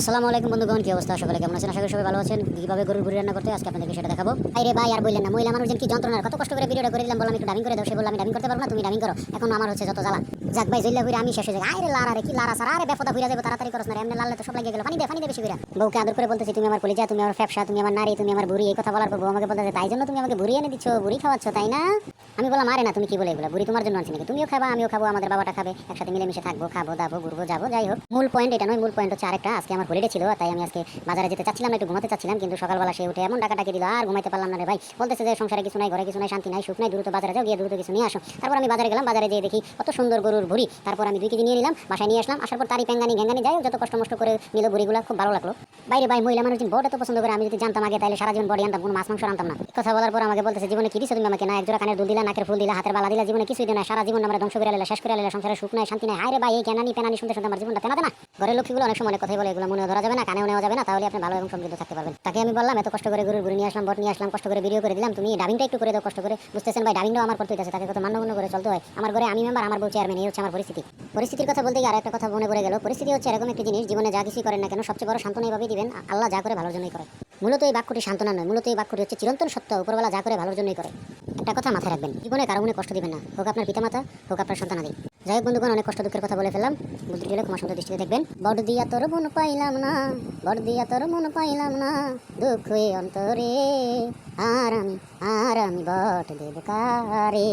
আসসালামু আলাইকুম বন্ধুগণ, কি অবস্থা? সকলে কেমন আছেন? আশা করি সবাই ভালো আছেন। কিভাবে গরুর ভুঁড়ি রান্না করতে আজকে আপনাদেরকে সেটা দেখাবো। আরে ভাই আর বললেন না, মহিলা মানুষজন কি যন্ত্রণার, কত কষ্ট করে ভিডিওটা করে দিলাম, বললাম একটু ডাবিং করে দাও, সে বললাম আমি ডাবিং করতে পারবো না, তুমি ডাবিং করো। এখন আমার হচ্ছে যত জ্বালা। যাক ভাই, জইলা ঘুরে আমি শেষ হয়ে যাই। আরে লারা রে, কি লারা সারা, আরে বেফদা ঘুরে যাবে, তাড়াতাড়ি করছ না রে, এমনি লাললে তো সব লাগিয়ে গেল। পানি দে বেশি করে। বউকে আদর করে বলতেছি তুমি আমার কলিজা, তুমি আমার ফ্যাপসা, তুমি আমার নারী, তুমি আমার বুড়ি। এই কথা বলার পর বউ আমাকে বলতেছে তাই জন্য তুমি আমাকে বুড়ি এনে দিচ্ছ, বুড়ি খাওয়াচ্ছ তাই না? আমি বললাম আরে না, তুমি কি বলে এগুলো, বুড়ি তোমার জন্য আনছি নাকি? তুমিও খাবা আমিও খাবো, আমাদের বাবাটা খাবে, একসাথে মিলেমিশে থাকবো, খাবো দাবো ঘুরবো যাবো। যাই হোক, মূল পয়েন্ট এটা নয়, মূল পয়েন্ট হচ্ছে আরেকটা। আজকে আমার হলিডে ছিল, তাই আমি আজকে বাজারে যেতে চাচ্ছিলাম না, একটু ঘুমাতে চাচ্ছিলাম, কিন্তু সকালবেলা সে উঠে এমন ডাকাডাকি দিল আর ঘুমাইতে পারলাম না রে ভাই। বলতেছে যে সংসারে কিছু নাই, ঘরে কিছু নাই, শান্তি নাই, সুখ নাই, দ্রুত বাজারে যাও, গিয়ে দ্রুত কিছু নিয়ে আসো। তারপর আমি বাজারে গেলাম, বাজারে যেয়ে দেখি কত সুন্দর গরুর ভুঁড়ি। তারপর আমি 2 কেজি নিয়ে নিলাম, বাসায় নিয়ে আসলাম। আসার পর তারই প্যাঙ্গানি ঘ্যাঙ্গানি যাই হোক, যত কষ্ট মষ্ট করে নিল ভুঁড়িগুলো, খুব ভালো লাগলো। বাইরে ভাই, মহিলা মানুষ বড় এত পছন্দ করে, আমি যদি জানতাম আগে তাহলে সারা জীবন বডি আনতাম, কোনো মাছ মাংস আনতাম না। কথা বলার পর আমাকে বলতেছে জীবনে কি দিছো তুমি আমাকে? না একজোড়া কানের দুল দিলা, নাকের ফুল দিলা, হাতের বালা দিলা, জীবনে কিছুই দিও না, সারা জীবন আমরা ধ্বংস করে আলে, শেষ করে আলে, সংসারে সুখ নাই, শান্তি নাই। আরে ভাই, এই জ্ঞানানি পেনানি শুনতে শুনতে আমার জীবনটা তেনা না। ঘরের লক্ষ্মীগুলো অনেক সময় অনেক কথাই বলে, এগুলো মনেও ধরা যাবে না, কানেও নেওয়া যাবে না, তাহলে আপনি ভালো এবং সমৃদ্ধ থাকতে পারবেন। তাকে আমি বললাম এত কষ্ট করে গরুর ভুঁড়ি নিয়ে আসলাম, বট নিয়ে আসলাম, কষ্ট করে ভিডিও করে দিলাম, তুমি ডাবিংটা একটু করে দাও কষ্ট করে। বুঝতেছেন ভাই, ডাবিংটাও আমার করতে হইতেছে, তাকে কত মান্য করে চলতে হয়। আমার ঘরে আমি মেম্বার, আমার বউ চেয়ারম্যান, এই হচ্ছে আমার পরিস্থিতির কথা বলতে গিয়ে আর একটা কথা মনে পড়ে গেল। পরিস্থিতি হচ্ছে এরকম একটি জিনিস, জীবনে যা কিছু করেন না কেন সবচেয়ে বড় সান্ত্বনা এইভাবেই দিবেন, আল্লাহ যা করে ভালোর জন্যই করে। মূলত এই বাক্যটি সান্ত্বনা নয়, মূলত এই বাক্যটি হচ্ছে চিরন্তন সত্য, উপরবেলা যা করে ভালোর জন্যই করে। একটা কথা মাথায় রাখবেন, জীবনে কারো মনে কষ্ট দিবেন না, হোক আপনার পিতামাতা, হোক আপনার সন্তানাদি। যাই হোক বন্ধুগণ, অনেক কষ্ট দুঃখের কথা বলে ফেললাম, বুদ্ধি হলে ক্ষমা সুন্দর দৃষ্টিতে দেখবেন। বড় দিয়া তোর মন পাইলাম না, বড় দিয়া তোর মন পাইলাম না, দুঃখ অন্তরে আর আমি বট দেব কারে।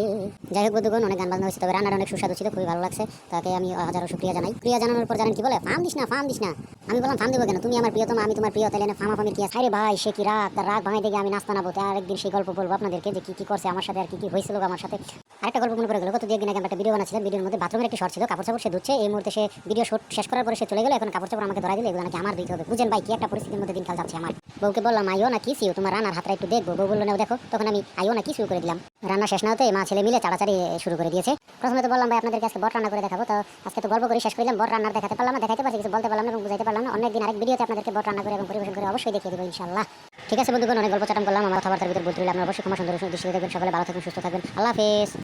যাই হোক বন্ধুগণ, অনেক গান বাজনা হয়েছে, তবে রান্নার অনেক সুস্বাদু ছিল, খুবই ভালো লাগছে। তাকে আমি হাজারো শুকরিয়া জানাই। প্রিয়া জানানোর পর জানেন কি বলে? ফার্ম দিস না। আমি বললাম ফার্ম দেবো কেন, তুমি আমার প্রিয়তমা, আমি তোমার প্রিয়, তাহলে ফার্মাফার্মির কি আছে? আরে ভাই, সে কি রাগ, তার রাগ ভাঙাই দেখে আমি নাস্তা নাবো, আরেকদিন সেই গল্প বলবো আপনাদেরকে, যে কি করছে আমার সাথে আর কি হয়েছিল আমার সাথে। আরেকটা গল্প মনে পড়ে গেল, কত দিন আগে একটা ভিডিও বানাচ্ছিলাম, ভিডিওর মধ্যে বাথরুমের একটি শর্ট ছিল, কাপড় চাপড় সে ধুচ্ছে, এই মুহূর্তে সে ভিডিও শুট শেষ করার পরে সে চলে গেল, এখন কাপড় চাপড় আমাকে ধরাই দিলে, এগুলো নাকি আমার দিতে হবে। বুঝেন ভাই, কি একটা পরিস্থিতির মধ্যে দিনকাল যাচ্ছে আমার। বউকে বললাম আইও না কিসিও, তোমার রান্নার হাতটা একটু দেখবো। বউ বললো না দেখো, তখন আমি আইও না কিসিও করে দিলাম। রান্না শেষ না হতে মা ছেলে মিলে চাড়াচাড়ি শুরু করে দিয়েছে। প্রথমে তো বললাম ভাই আপনাদেরকে আজকে বট রান্না করে দেখাবো, তো আজকে তো গল্প করে শেষ করলাম, বট রান্নার দেখাতে পারলাম না, দেখাতে পারছি কিছু বলতে পারলাম না এবং বুঝাইতে পারলাম না। অনেকদিন আরেক ভিডিওতে আপনাদেরকে বট রান্না করে এবং পরিবেশন করে অবশ্যই দেখিয়ে দেবো ইনশাআল্লাহ। ঠিক আছে বন্ধুগণ, অনেক গল্প চাটাম করলাম, আমার কথাবার্তার ভিতরে ভুল ত্রুটি আপনারা অবশ্যই ক্ষমা সুন্দর দৃষ্টিতে দেখবেন। সকলে ভালো থাকবেন, সুস্থ থাকবেন, আল্লাহ হাফেজ।